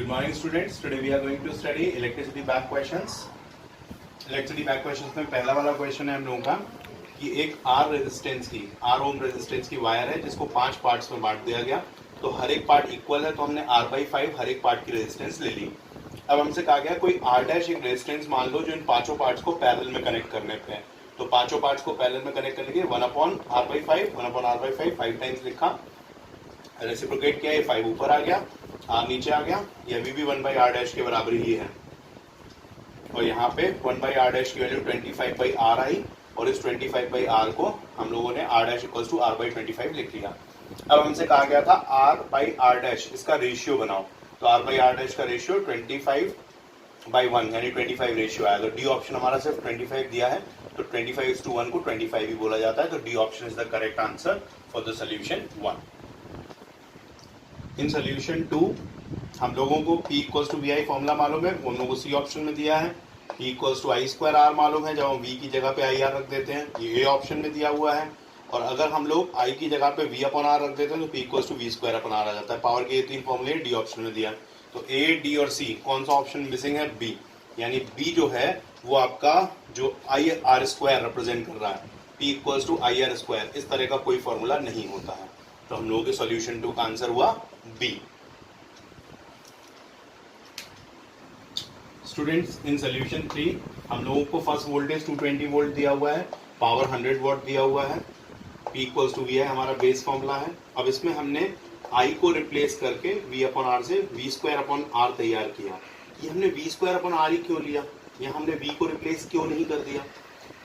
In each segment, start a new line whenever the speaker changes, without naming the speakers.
Good morning students. Today we are going to study electricity back questions. Electricity back questions में पहला वाला question है हम लोगों का कि एक R रेजिस्टेंस की R ओम रेजिस्टेंस की वायर है जिसको 5 पार्ट्स में बांट दिया गया। तो हर एक पार्ट इक्वल है तो हमने R/5 हर एक पार्ट की रेजिस्टेंस ले ली। अब हमसे कहा गया कोई R डैश एक रेजिस्टेंस मान लो जो इन पांचों पार्ट्स को पैरेलल में कनेक्ट करने पे है। तो पांचों पार्ट्स को पैरेलल में कनेक्ट करने के लिए 1/R/5 1/R/5 5 टाइम्स लिखा, रेसिप्रोकेट किया, ये 5 ऊपर आ गया, R नीचे आ गया, यह भी 1/R डैश के बराबर ही है। और यहाँ पे 1/R डैश की वैल्यू 25/R आई और इस 25/R को हम लोगों ने R dash equals to R/25 लिख लिया। अब हमसे कहा गया था R/R डैश इसका रेशियो बनाओ। तो R/R डैश का रेशियो 25/1 यानी 25 रेशियो आया। तो डी ऑप्शन हमारा सिर्फ 25 दिया है, तो 25:1 को 25 ही बोला जाता है। तो D option is the correct answer for the solution 1। In solution 2 हम लोगों को P equals to VI formula मालूम है, उन लोगों को C ऑप्शन में दिया है। P equals to I² R मालूम है, जब हम V की जगह पे IR रख देते हैं, ये A ऑप्शन में दिया हुआ है। और अगर हम लोग I की जगह पे V/R रख देते हैं तो P equals to V² R आ जाता है। पावर के ये 3 फॉर्मूले D ऑप्शन में दिया है। तो A, D और C कौन सा ऑप्शन मिसिंग है? B, यानी B जो है वो आपका जो IR² रिप्रेजेंट कर रहा है, P इक्वल्स टू IR², इस तरह का कोई फॉर्मूला नहीं होता है। तो हम लोगों के सोल्यूशन 2 का आंसर हुआ बी। स्टूडेंट्स इन सोल्यूशन 3 हम लोगों को फर्स्ट वोल्टेज 220 वोल्ट दिया हुआ है, पावर 100 वॉट दिया हुआ है, P इक्वल्स टू V है हमारा बेस फॉर्मूला है। अब इसमें हमने I को रिप्लेस करके V/R से V²/R तैयार किया। ये हमने V²/R ही क्यों लिया? यहाँ हमने V को रिप्लेस क्यों नहीं कर दिया?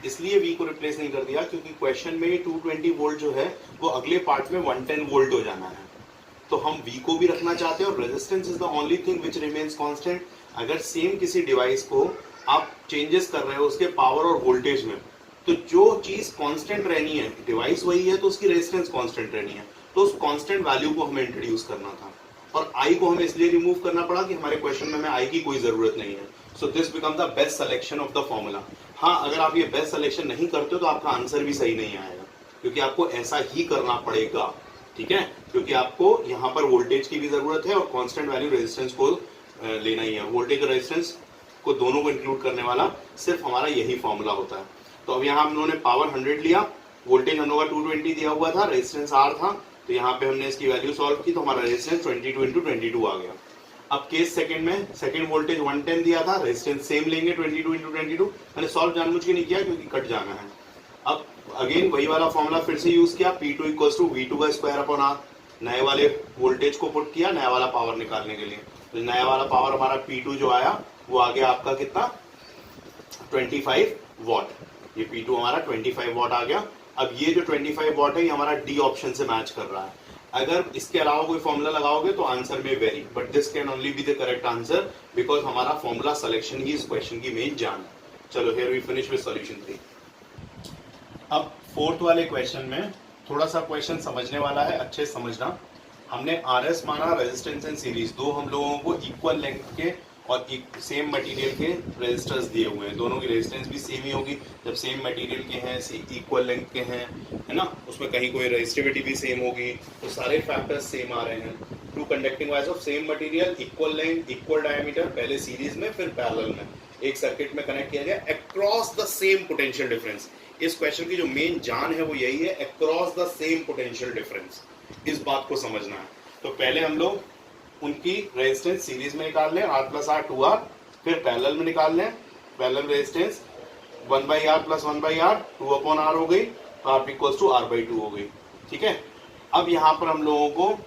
इसलिए V को रिप्लेस नहीं कर दिया क्योंकि क्वेश्चन में 220 वोल्ट जो है वो अगले पार्ट में 110 वोल्ट हो जाना है। तो हम V को भी रखना चाहते हैं और resistance is the only thing which remains constant. अगर सेम किसी डिवाइस को आप चेंजेस कर रहे हो उसके पावर और वोल्टेज में, तो जो चीज कांस्टेंट रहनी है, डिवाइस वही है तो उसकी रेजिस्टेंस कांस्टेंट रहनी है। तो उस कांस्टेंट वैल्यू को हमें इंट्रोड्यूस करना था और I को हमें इसलिए रिमूव करना पड़ा कि हमारे क्वेश्चन में हमें I की कोई जरूरत नहीं है। So this become the best selection of the formula. हाँ, अगर आप ये बेस्ट सिलेक्शन नहीं करते हो तो आपका आंसर भी सही नहीं आएगा, क्योंकि आपको ऐसा ही करना पड़ेगा, ठीक है? क्योंकि आपको यहाँ पर वोल्टेज की भी जरूरत है और कांस्टेंट वैल्यू रेजिस्टेंस को लेना ही है। वोल्टेज और रेजिस्टेंस को दोनों को इंक्लूड करने वाला सिर्फ हमारा यही फॉर्मूला होता है। तो अब यहाँ हम लोगों ने पावर 100 लिया, वोल्टेज हम लोग का 220 दिया हुआ था, रेजिस्टेंस R था, तो यहाँ पे हमने इसकी वैल्यू सॉल्व की तो हमारा रेजिस्टेंस 22 × 22 आ गया। अब केस सेकंड में सेकंड वोल्टेज 110 दिया था, रेजिस्टेंस सेम लेंगे 22 × 22। मैंने सॉल्व जानबूझ के नहीं किया क्योंकि कट जाना है। अब अगेन वही वाला फॉर्मूला फिर से यूज किया, P2 इक्वल्स टू V2²/R। नए वाले वोल्टेज को पुट किया नया वाला पावर निकालने के लिए। तो नया वाला पावर हमारा P2 जो आया वो आ गया आपका कितना? 25 वॉट। ये P2 हमारा 25 वॉट आ गया। अब ये जो 25 वॉट है ये हमारा डी ऑप्शन से मैच कर रहा है। अगर इसके अलावा कोई फॉर्मूला लगाओगे तो आंसर में very, but this can only be the correct answer because हमारा फॉर्मूला सिलेक्शन ही इस क्वेश्चन की मेन जान है। चलो here we finish with solution 3। अब फोर्थ वाले क्वेश्चन में थोड़ा सा क्वेश्चन समझने वाला है, अच्छे समझना। हमने RS माना, रेजिस्टेंस एंड सीरीज, दो हम लोगों को इक्वल लेंथ के और सेम मटेरियल के रेजिस्टर्स दिए हुए हैं। दोनों की रेजिस्टेंस भी सेम ही होगी जब सेम मटेरियल के हैं, इक्वल लेंथ के हैं, है ना? उसमें कहीं कोई रेजिस्टिविटी भी सेम होगी, तो सारे फैक्टर्स सेम आ रहे हैं। Two conducting wires of same material, equal length, equal diameter, पहले सीरीज में फिर पैरेलल में एक सर्किट में कनेक्ट किया गया across the same potential difference. इस क्वेश्चन की जो मेन जान है वो यही है, across the same potential difference. इस बात को समझना है। तो पहले हम लोग उनकी रेजिस्टेंस सीरीज में निकाल लें, R+R 2R, फिर पैरेलल में निकाल लें। Parallel resistance 1/R + 1/R 2/R हो गई, तो R इक्वल्स टू R/2 हो गई, ठीक है? अब यहाँ पर हम लोगों को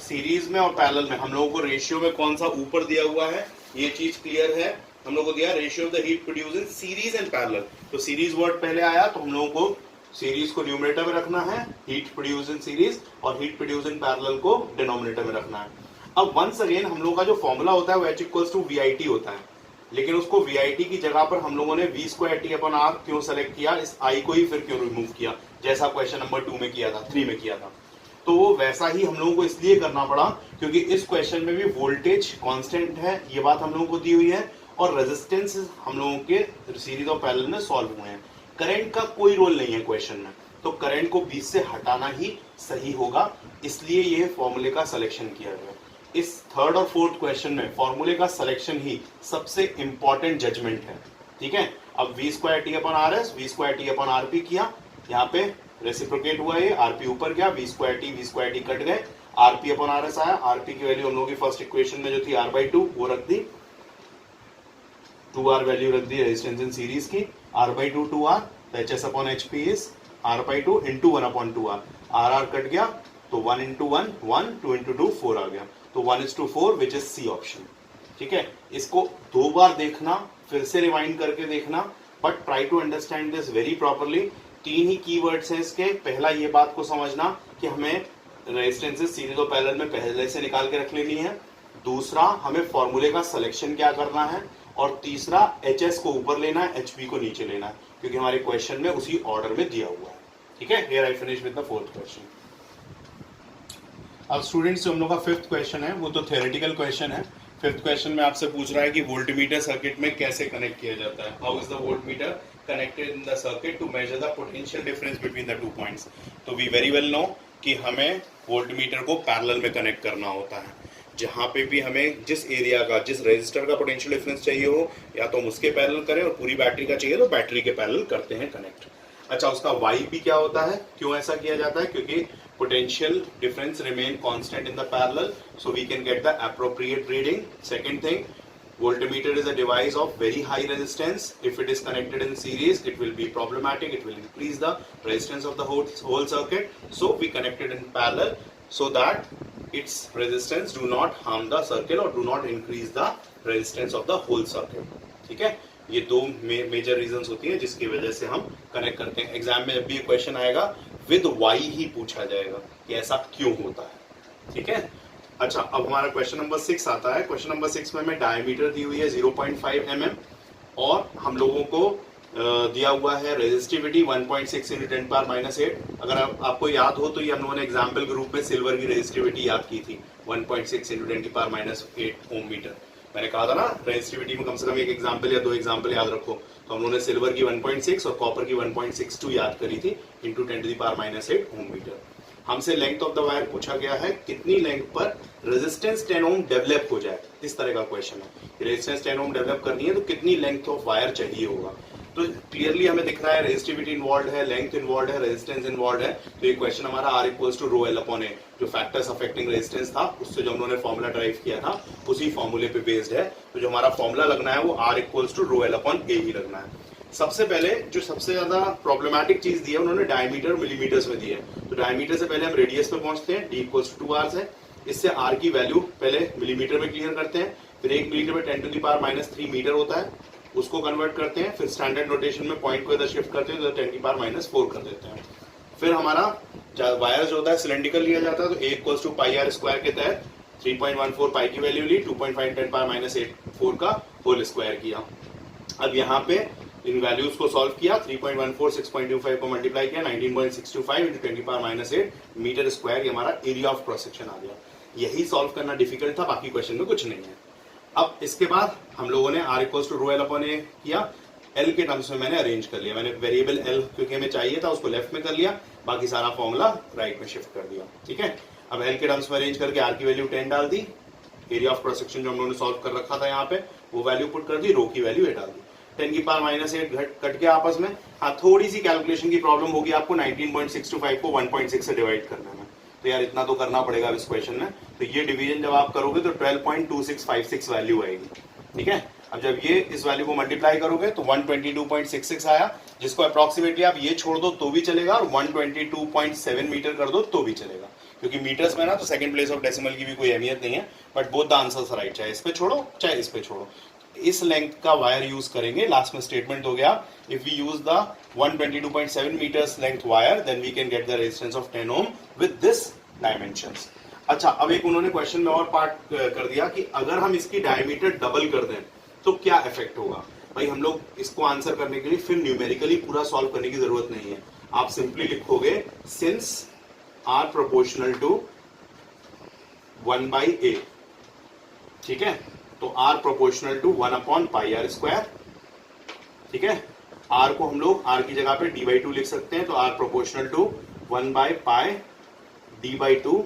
सीरीज में और पैरेलल में हम लोगों को रेशियो में कौन सा ऊपर दिया हुआ है ये चीज क्लियर है। हम लोग को दिया ratio of the heat produce in series and parallel. तो सीरीज वर्ड पहले आया तो हम लोगों को सीरीज को न्यूमरेटर में रखना है, हीट प्रोड्यूस इन सीरीज, और हीट प्रोड्यूस इन पैरेलल को डिनोमिनेटर में रखना है। अब वंस अगेन हम लोगों का जो फॉर्मूला होता है वो H इक्वल्स टू VIT होता है, लेकिन उसको VIT की जगह पर हम लोगों ने V²T/R क्यों सेलेक्ट किया, इस I को ही फिर क्यों रिमूव किया, जैसा क्वेश्चन नंबर 2 में किया था, 3 में किया था। तो वो वैसा ही हम लोगों को इसलिए करना पड़ा क्योंकि इस क्वेश्चन में भी वोल्टेज कांस्टेंट है, ये बात हम लोगों को दी हुई है, और रेजिस्टेंस हम लोगों के सीरीज और पैरेलल में सॉल्व हुए हैं। करंट का कोई रोल नहीं है क्वेश्चन में, तो करंट को बीच से हटाना ही सही होगा, इसलिए ये फॉर्मूले का सिलेक्शन किया गया। इस थर्ड और फोर्थ क्वेश्चन में फॉर्मूले का सिलेक्शन ही सबसे इंपॉर्टेंट जजमेंट है, ठीक है। अब V square T upon R S, V square T upon RP किया, यहाँ पे रेसिप्रोकेट हुआ, ये आरपी ऊपर गया, वी स्क्वायर टी कट गए, आरपी अपॉन आर एस आया। आरपी की वैल्यू हम लोगों की फर्स्ट इक्वेशन में जो थी r/2 वो रख दी, 2r वैल्यू रख दी रेजिस्टेंस इन सीरीज की, r/2 2r, hs upon hp is r/2 into 1 upon 2r, r cut गया तो 1 into 1 1, 2 into 2 4 आ गया, तो 1:4 विच इज सी ऑप्शन, ठीक है। इसको 2 बार देखना, फिर से रिवाइंड करके देखना, but try to understand this very properly. 3 ही कीवर्ड्स हैं इसके। पहला ये बात को समझना कि हमें रेजिस्टेंसेस सीरीज और पैरेलल में पहले से निकाल के रख लेनी है, दूसरा हमें फॉर्मूले का सिलेक्शन क्या करना है, और तीसरा एच को ऊपर लेना है, एचपी को नीचे लेना है, क्योंकि हमारे क्वेश्चन में उसी ऑर्डर में दिया हुआ है, ठीक है। Here I finish with the fourth question. अब स्टूडेंट्स जो हम लोग का फिफ्थ क्वेश्चन है वो तो थ्योरेटिकल क्वेश्चन है। फिफ्थ क्वेश्चन में आपसे पूछ रहा है कि वोल्टमीटर सर्किट में कैसे कनेक्ट किया जाता है, how is the voltmeter connected in the circuit to measure the potential difference between the 2 points. तो वी वेरी वेल नो कि हमें वोल्टमीटर को पैरेलल में कनेक्ट करना होता है। जहाँ पे भी हमें जिस एरिया का, जिस रेजिस्टर का पोटेंशियल डिफरेंस चाहिए हो, या तो हम उसके पैरेलल करें, और पूरी बैटरी का चाहिए तो बैटरी के पैरेलल करते हैं कनेक्ट। अच्छा, उसका वाई भी क्या होता है, क्यों ऐसा किया जाता है, क्योंकि potential difference remain constant in the parallel, so we can get the appropriate reading. Second thing, voltmeter is a device of very high resistance. If it is connected in series, it will be problematic, it will increase the resistance of the whole circuit, so we connect it in parallel so that its resistance do not harm the circuit or do not increase the resistance of the whole circuit, ठीक है। ये दो major reasons होती हैं जिसकी वजह से हम कनेक्ट करते हैं। एग्जाम में जब भी क्वेश्चन आएगा विद वाई ही पूछा जाएगा कि ऐसा क्यों होता है, ठीक है। अच्छा, अब हमारा क्वेश्चन नंबर 6 आता है। क्वेश्चन नंबर 6 में हमें डायमीटर दी हुई है 0.5 mm, और हम लोगों को दिया हुआ है रेजिस्टिविटी 1.6 × 10⁻⁸। अगर आपको याद हो तो ये हम लोगों ने एग्जाम्पल के रूप में सिल्वर की रेजिस्टिविटी याद की थी, 1.6 × 10⁻⁸ ओम मीटर। मैंने कहा था ना रेजिस्टिविटी में कम से कम एक एग्जाम्पल या 2 एग्जाम्पल याद रखो। तो हम लोगों ने सिल्वर की 1.6 और कॉपर की 1.62 याद करी थी इंटू 10⁻⁸ ओम मीटर। हमसे लेंथ ऑफ द वायर पूछा गया है, कितनी लेंथ पर रेजिस्टेंस 10 ओम डेवलप हो जाए, इस तरह का क्वेश्चन है। रेजिस्टेंस 10 ओम डेवलप करनी है तो कितनी लेंथ ऑफ वायर चाहिए होगा। तो क्लियरली हमें दिख रहा है रेजिस्टिविटी इन्वॉल्व है, लेंथ इन्वॉल्व है, रेजिस्टेंस इन्वॉल्व है। तो ये क्वेश्चन हमारा R = ρl/A, जो फैक्टर्स अफेक्टिंग रेजिस्टेंस था उससे जो हम लोगों ने फॉर्मूला ड्राइव किया था उसी फॉर्मूले पे बेस्ड है। तो जो हमारा फॉर्मूला लगना है वो R = ρl/A ही लगना है। सबसे पहले जो सबसे ज्यादा प्रॉब्लमेटिक चीज दी है उन्होंने डायमीटर मिलीमीटर्स में दी है। तो डायमीटर से पहले हम रेडियस पे पहुंचते हैं, D = 2r है। इससे R की वैल्यू पहले मिलीमीटर में क्लियर करते हैं, फिर 1 मिलीमीटर में 10⁻³ मीटर होता है, उसको कन्वर्ट करते हैं, फिर स्टैंडर्ड नोटेशन में पॉइंट को इधर शिफ्ट करते हैं तो 10⁻⁴ कर देते हैं। फिर हमारा वायर जो होता है सिलेंड्रिकल लिया जाता है, तो A = πr² के तहत 3.14 पाई की वैल्यू ली, 2.5 10⁻⁴ का होल स्क्वायर किया। अब यहाँ पे इन वैल्यूज को सॉल्व किया, 3.14 6.25 को मल्टीप्लाई किया, 19.625 × 10⁻⁸ मीटर स्क्वायर, ये हमारा एरिया ऑफ क्रॉस सेक्शन आ गया। यही सॉल्व करना डिफिकल्ट था, बाकी क्वेश्चन में कुछ नहीं है। अब इसके बाद हम लोगों ने R = ρl/A किया, L के टर्म्स में मैंने अरेंज कर लिया। मैंने वेरिएबल L क्योंकि हमें चाहिए था उसको लेफ्ट में कर लिया, बाकी सारा फॉर्मूला राइट में शिफ्ट कर दिया, ठीक है। अब L के टर्म्स में अरेंज करके R की वैल्यू 10 डाल दी, एरिया ऑफ क्रॉस सेक्शन जो हम लोगों ने सॉल्व कर रखा था यहाँ पे वो वैल्यू पुट कर दी, रो की वैल्यू 8 डाल दी, 10⁻⁸ कट गया आपस में। हाँ, थोड़ी सी कैलकुलेशन की प्रॉब्लम होगी आपको, 19.625 को 1.6 से डिवाइड करने में, तो यार इतना तो करना पड़ेगा इस क्वेश्चन में। तो ये डिवीजन जब आप करोगे तो 12.2656 वैल्यू आएगी, ठीक है। अब जब ये इस वैल्यू को मल्टीप्लाई करोगे तो 122.66 आया, जिसको अप्रोक्सीमेटली आप ये छोड़ दो तो भी चलेगा और 122.7 मीटर कर दो तो भी चलेगा, क्योंकि मीटर्स में ना तो सेकंड प्लेस ऑफ डेसिमल की भी कोई अहमियत नहीं है, but both the answers right, चाहे इस पे छोड़ो चाहे इस पे छोड़ो। इस लेंथ का वायर यूज करेंगे, लास्ट में स्टेटमेंट हो गया, if we use the 122.7 metres length wire then we can get the resistance of 10 ohm with this dimensions. अच्छा, अब एक उन्होंने क्वेश्चन में और पार्ट कर दिया कि अगर हम इसकी डायमीटर डबल कर दें तो क्या इफेक्ट होगा। भाई हम लोग इसको आंसर करने के लिए फिर न्यूमेरिकली पूरा सॉल्व करने की जरूरत नहीं है, आप सिंपली लिखोगे since R proportional to 1/A, ठीक है। तो R प्रोपोर्शनल टू 1/πr², ठीक है। R को हम लोग R की जगह पे d/2 लिख सकते हैं, तो R प्रोपोर्शनल टू 1/π d/2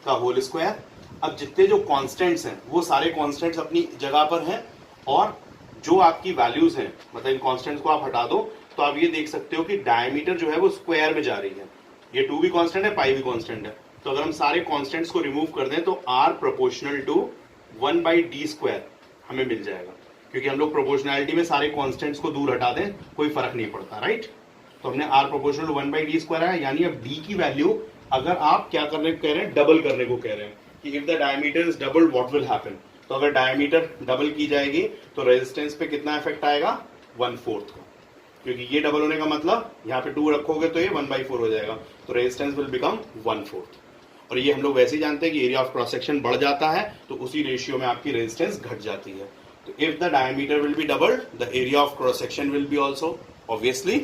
का होल स्क्वायर। अब जितने जो कांस्टेंट्स हैं वो सारे कांस्टेंट्स अपनी जगह पर हैं, और जो आपकी वैल्यूज हैं, मतलब इन कांस्टेंट्स को आप हटा दो तो आप ये देख सकते हो कि डायमीटर जो है वो स्क्वायर में जा रही है। ये 2 भी कांस्टेंट है, पाई भी कांस्टेंट है। तो अगर हम सारे कांस्टेंट्स को रिमूव कर दें तो r प्रोपोर्शनल टू 1/d² हमें मिल जाएगा, क्योंकि हम लोग प्रोपोर्शनैलिटी में सारे कांस्टेंट्स को दूर हटा दें कोई फर्क नहीं पड़ता, राइट। तो हमने r प्रोपोर्शनल टू 1/d² है, यानी अब d की वैल्यू अगर आप क्या करने कह रहे हैं, डबल करने को कह रहे हैं कि if the diameter is double what will happen. तो अगर डायमीटर डबल की जाएगी तो रेजिस्टेंस पे कितना इफेक्ट आएगा, 1/4 का, क्योंकि ये डबल होने का मतलब यहाँ पे 2 रखोगे तो ये 1/4 हो जाएगा, तो रेजिस्टेंस विल बिकम 1/4। और ये हम लोग वैसे ही जानते हैं कि एरिया ऑफ क्रॉस सेक्शन बढ़ जाता है तो उसी रेशियो में आपकी रेजिस्टेंस घट जाती है। तो if the diameter will be double the area of cross section will be also obviously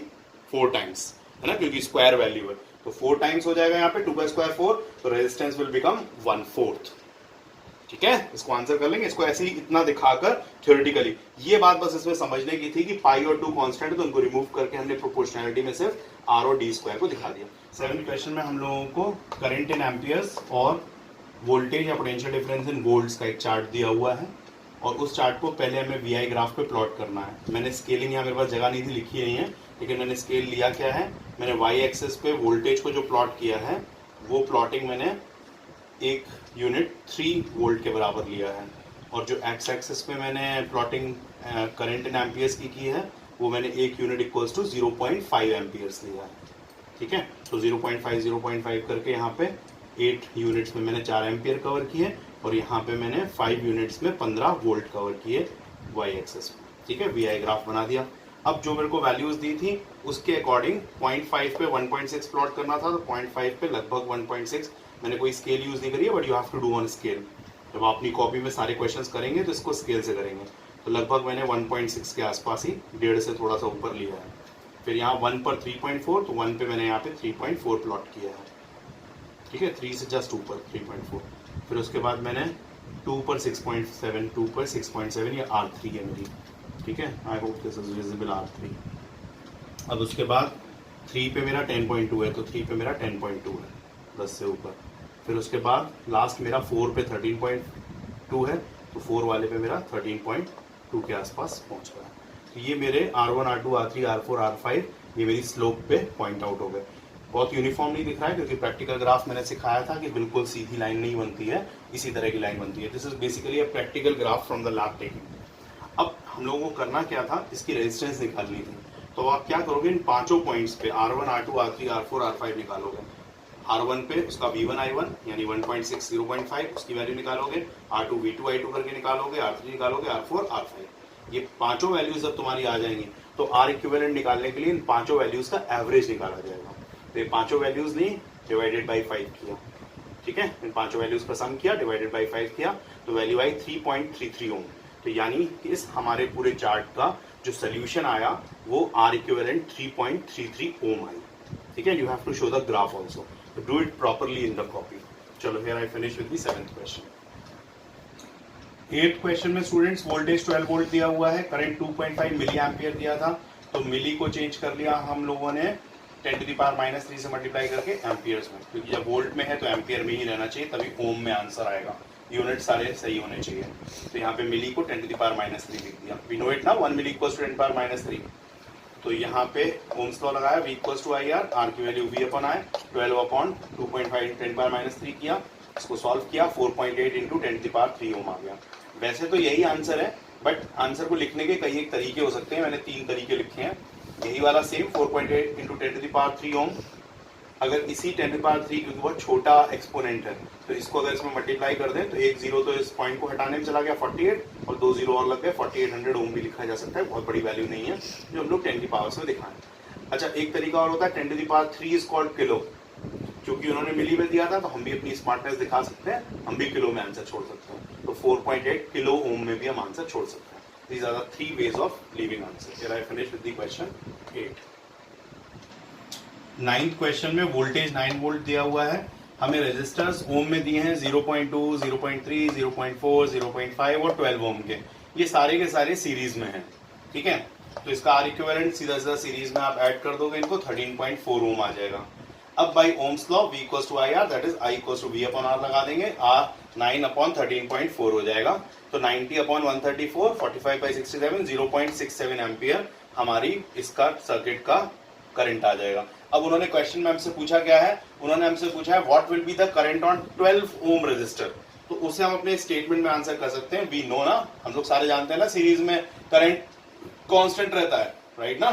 4 times, है ना, क्योंकि स्क्वायर वैल्यू है, तो 4 टाइम्स हो जाएगा यहाँ पे, 2/² 4, तो रेजिस्टेंस विल बिकम 1/4। ठीक है, इसको आंसर कर लेंगे, इसको ऐसे ही इतना दिखाकर थ्योरेटिकली। ये बात बस इसमें समझने की थी कि पाई और 2 कांस्टेंट है तो उनको रिमूव करके हमने प्रोपोर्शनैलिटी में सिर्फ r और d² को दिखा दिया। 7th क्वेश्चन में हम लोगों को करंट इन एम्पियर्स और वोल्टेज या पोटेंशियल डिफरेंस इन वोल्ट्स का एक चार्ट दिया हुआ है, और उस चार्ट को पहले हमें VI ग्राफ पे प्लॉट करना है। मैंने स्केलिंग यहाँ मेरे पास जगह नहीं थी, लिखी नहीं है, लेकिन मैंने स्केल लिया क्या है, मैंने y एक्सिस पे वोल्टेज को जो प्लॉट किया है वो प्लॉटिंग मैंने एक यूनिट 3 वोल्ट के बराबर लिया है, और जो x एक्सिस पे मैंने प्लॉटिंग करंट इन एम्पियर्स की है वो मैंने एक यूनिट इक्वल्स टू 0.5 एम्पियर्स लिया है। ठीक है, तो 0.5 करके यहाँ पे 8 यूनिट्स में मैंने 4 एम्पियर कवर किए, और यहाँ पे मैंने 5 यूनिट्स में 15 वोल्ट कवर किए y एक्सिस में। ठीक है, VI ग्राफ बना दिया। अब जो मेरे को वैल्यूज दी थी उसके अकॉर्डिंग 0.5 पे 1.6 प्लॉट करना था, तो 0.5 पे लगभग 1.6, मैंने कोई स्केल यूज नहीं करी है, but you have to do on scale. जब आप अपनी कॉपी में सारे क्वेश्चंस करेंगे तो इसको स्केल से करेंगे, तो लगभग मैंने 1.6 के आसपास ही, 1.5 से थोड़ा सा ऊपर लिया है। फिर यहाँ 1 पर 3.4, तो 1 पे मैंने यहाँ पे 3.4 प्लॉट किया है। ठीक है, 3 से जस्ट ऊपर 3.4। फिर उसके बाद मैंने 2 पर 6.7, 2 पर 6.7, ये R3 है मेरी। ठीक है, I hope this is visible, R3। अब उसके बाद 3 पे मेरा 10.2 है, तो 3 पे मेरा 10.2 है, 10 से ऊपर। फिर उसके बाद लास्ट मेरा 4 पे 13.2 है, तो 4 वाले पे मेरा 13.2 के आसपास पहुंच रहा है। तो ये मेरे R1, R2, R3, R4, R5 ये मेरी स्लोप पे पॉइंट आउट हो गए। बहुत यूनिफॉर्म नहीं दिख रहा है, क्योंकि प्रैक्टिकल ग्राफ मैंने सिखाया था कि बिल्कुल सीधी लाइन नहीं बनती है, इसी तरह की लाइन बनती है। This is basically a practical graph from the lab taking. अब हम लोगों को करना क्या था, इसकी रेजिस्टेंस निकालनी थी। तो आप क्या करोगे, इन पांचों पॉइंट्स पे R1, R2, R3, R4, R5 निकालोगे। R1 पे उसका V1 I1 यानी 1.6 0.5 उसकी वैल्यू निकालोगे, R2 V2 I2 करके निकालोगे, R3 निकालोगे, R4 R5। ये पांचों वैल्यूज जब तुम्हारी आ जाएंगी तो R इक्विवेलेंट निकालने के लिए इन पांचों वैल्यूज का एवरेज निकाला जाएगा। तो ये पांचों वैल्यूज नहीं, डिवाइडेड बाई 5 किया। ठीक है, इन पांचों वैल्यूज का सम किया, डिवाइडेड बाई 5 किया, तो वैल्यू आई 3.33 ओम। तो यानी कि इस हमारे पूरे चार्ट का जो सोल्यूशन आया वो R इक्विवेलेंट 3.33 ओम आई। ठीक है, you have to show the graph also, do it properly in the copy. चलो, here I finish with the 7th question. 8th question में स्टूडेंट्स वोल्टेज 12 वोल्ट दिया हुआ है, करंट 2.5 मिली एम्पियर दिया था, तो मिली को चेंज कर लिया हम लोगों ने 10⁻³ से मल्टीप्लाई करके एम्पियर्स में, क्योंकि जब वोल्ट में है तो एम्पियर में ही रहना चाहिए, तभी ओम में आंसर आएगा। यूनिट सारे सही होने चाहिए। तो यहाँ पे मिली को 10⁻³ लिख दिया। वी नो इट ना, 1 मिली इक्वल्स टू 10⁻³। तो यहाँ पे ओम्स लॉ लगाया, V equals to IR, R की वैल्यू V अपॉन I, 12/2.5 10⁻³ किया, इसको सॉल्व किया, 4.8 इंटू 10⁻³ ओम आ गया। वैसे तो यही आंसर है, बट आंसर को लिखने के कई एक तरीके हो सकते हैं, मैंने 3 तरीके लिखे हैं। यही वाला सेम 4.8 इंटू 10⁻³ ओम, अगर इसी 10⁻³ क्योंकि बहुत छोटा एक्सपोनेंट है, तो इसको अगर इसमें मल्टीप्लाई कर दें तो एक जीरो तो इस पॉइंट को हटाने में चला गया 48, और 2 जीरो और लग गए, 4800 ओम भी लिखा जा सकता है। बहुत बड़ी वैल्यू नहीं है जो हम लोग 10 की पावर में दिखाएं। अच्छा, एक तरीका और होता है 10⁻³ इज कॉल्ड किलो, क्योंकि उन्होंने मिली में दिया था तो हम भी अपनी स्मार्टनेस दिखा सकते हैं, हम भी किलो में आंसर छोड़ सकते हैं। तो 4.8 किलो ओम में भी हम आंसर छोड़ सकते हैं। These are the 3 ways of leaving answer. Here I finish with the question 8. 9th question में वोल्टेज 9 वोल्ट दिया हुआ है, हमें रेजिस्टर्स ओम में दिए हैं 0.2, 0.3, 0.4, 0.5 और 12 ओम के। ये सारे के सारे सीरीज में हैं। ठीक है, तो इसका R इक्विवेलेंट सीधा सीधा सीरीज में आप ऐड कर दोगे इनको, 13.4 ओम आ जाएगा। अब by ohm's law V equals to I R, that is I equals to V upon R लगा देंगे, R 9 अपॉन 13.4 हो जाएगा, तो 90 अपॉन 134, 45 बाई 67, 0.67 एम्पियर हमारी इसका सर्किट का करंट आ जाएगा। अब उन्होंने क्वेश्चन में हमसे पूछा क्या है, उन्होंने हमसे पूछा है what will be the current on 12 ohm resistor, तो उसे हम अपने स्टेटमेंट में आंसर कर सकते हैं, वी नो ना, हम लोग सारे जानते हैं ना सीरीज में करंट कांस्टेंट रहता है, राइट ना,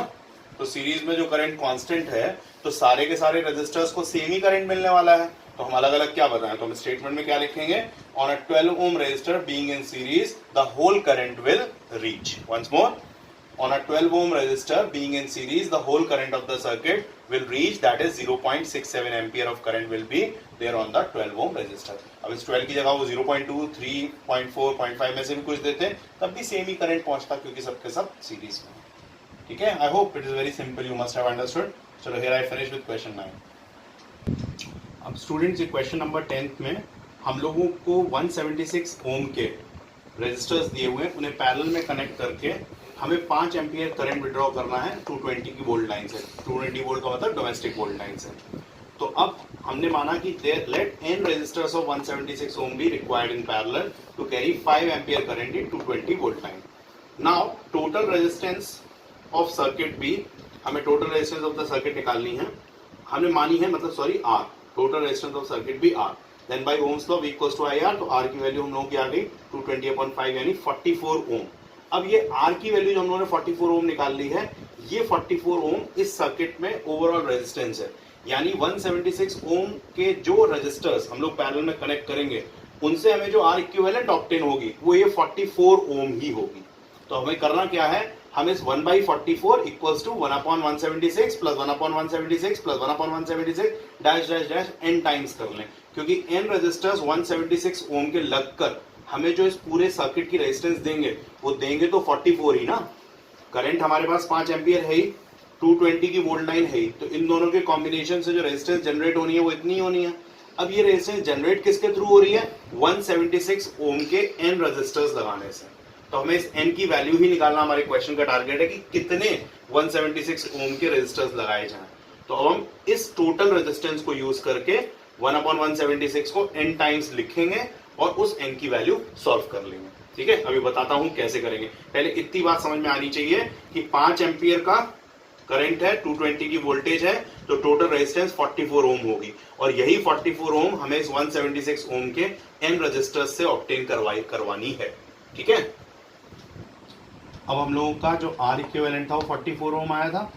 तो सीरीज में जो करंट कांस्टेंट है तो सारे के सारे रेजिस्टर्स को सेम ही करंट मिलने वाला है, तो हम अलग अलग क्या बताएं, तो हम स्टेटमेंट में क्या लिखेंगे, on a 12 ohm resistor being in series the whole current will reach, once more, on a 12 ohm resistor being in series the whole current of the circuit will reach, that is 0.67 ampere of current will be there on the 12 ohm resistor। अब इस 12 की जगह वो 0.2, 3.4, 0.5 में से भी कुछ देते हैं तब भी सेम ही करंट पहुंचता क्योंकि सबके सब सीरीज में, ठीक है। I hope it is very simple, you must have understood. चलो here I finish with question 9। अब स्टूडेंट्स ये क्वेश्चन नंबर 10 में हम लोगों को 176 ओम के रेजिस्टर्स दिए हुए हैं, उन्हें पैरेलल में कनेक्ट करके हमें 5 एम्पियर करंट विड्रॉ करना है 220 की वोल्ट लाइन से, 220 वोल्ट का मतलब डोमेस्टिक वोल्ट लाइन से। तो अब हमने माना कि let n resistors of 176 ohm be required in parallel to carry 5 ampere current in 220 volt line. Now total resistance of circuit be, हमें total resistance of the circuit निकालनी है, हमने मानी है मतलब sorry R, total resistance of circuit be R, then by ohm's law V equals to IR, तो R की value हम लोगों की आ गई 220/5 यानी 44 ओम। अब ये R की वैल्यू जो हम लोगों ने 44 ओम निकाल ली है, ये 44 ओम इस सर्किट में ओवरऑल रेजिस्टेंस है, यानी 176 ओम के जो रेजिस्टर्स हम लोग पैरेलल में कनेक्ट करेंगे उनसे हमें जो R इक्विवेलेंट ऑब्टेन होगी वो ये 44 ओम ही होगी। तो हमें करना क्या है, हम इस 1/44 equals to 1/176 plus 1/176 plus 1/176 dash dash dash n times कर लें, क्योंकि n रेजिस्टर्स 176 ओम के लगकर हमें जो इस पूरे सर्किट की रेजिस्टेंस देंगे वो देंगे तो 44 ही ना, करंट हमारे पास 5 एम्पियर है ही, 220 की वोल्ट लाइन है ही, तो इन दोनों के कॉम्बिनेशन से जो रेजिस्टेंस जनरेट होनी है वो इतनी ही होनी है। अब ये रेजिस्टेंस जनरेट किसके थ्रू हो रही है, 176 ओम के n रेजिस्टर्स लगाने से, तो हमें इस n की वैल्यू ही निकालना हमारे क्वेश्चन का टारगेट है कि कितने 176 ओम के रेजिस्टर्स लगाए जाएं। तो अब हम इस टोटल रेजिस्टेंस को यूज करके 1/176 को n टाइम्स लिखेंगे और उस n की वैल्यू सॉल्व कर लेंगे, ठीक है। अभी बताता हूं कैसे करेंगे, पहले इतनी बात समझ में आनी चाहिए कि 5 एम्पियर का करंट है, 220 की वोल्टेज है, तो टोटल रेजिस्टेंस 44 ओम होगी, और यही 44 ओम हमें इस 176 ओम के n रेजिस्टर्स से ऑब्टेन करवानी है, ठीक है। अब हम लोगों का जो R इक्विवेलेंट था वो 44 ओम आया था,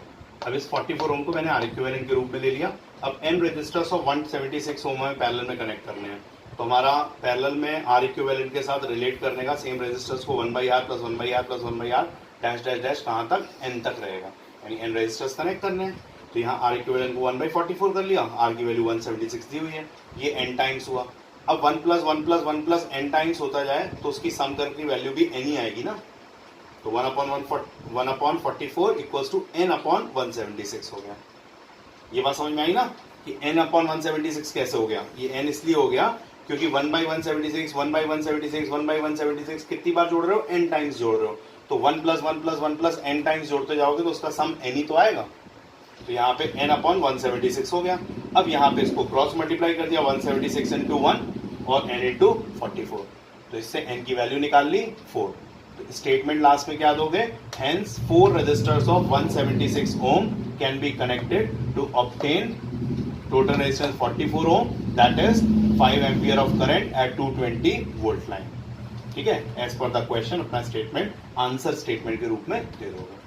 अब इस 44 ओम को मैंने R इक्विवेलेंट के रूप में ले लिया। अब n रेजिस्टर्स ऑफ 176 ओम में पैरेलल में कनेक्ट करने हैं, तो हमारा पैरेलल में R इक्विवेलेंट के साथ रिलेट करने का सेम रेजिस्टर्स को 1/R plus 1/R plus 1/R dash dash dash कहाँ तक, n तक रहेगा, यानी n रेजिस्टर्स कनेक्ट करने हैं। तो यहाँ R इक्विवेलेंट को 1/44 कर लिया, R की वैल्यू 176 दी हुई है, ये n टाइम्स हुआ। अब 1 plus 1 plus 1 plus n times होता जाए तो उसकी सम करके वैल्यू भी n ही आएगी ना, तो 1/44 इक्वल्स टू n/176 हो गया। ये बात समझ में आई ना कि n/176 कैसे हो गया, ये n इसलिए हो गया क्योंकि 1/176 1/176 1/176 कितनी बार जोड़ रहे हो, n टाइम्स जोड़ रहे हो, तो 1 plus 1 plus 1 plus n times जोड़ते जाओगे तो उसका सम n ही तो आएगा, तो यहाँ पे n/176 हो गया। अब यहाँ पे इसको क्रॉस मल्टीप्लाई कर दिया, 176 into 1 और n into 44, तो इससे n की वैल्यू निकाल ली 4। तो स्टेटमेंट लास्ट में क्या दोगे, hence 4 resistors of 176 ohm can be connected to obtain total resistance 44 ohm, that is 5 ampere of current at 220 volt line, ठीक है। एज पर द क्वेश्चन अपना स्टेटमेंट आंसर स्टेटमेंट के रूप में दे दोगे।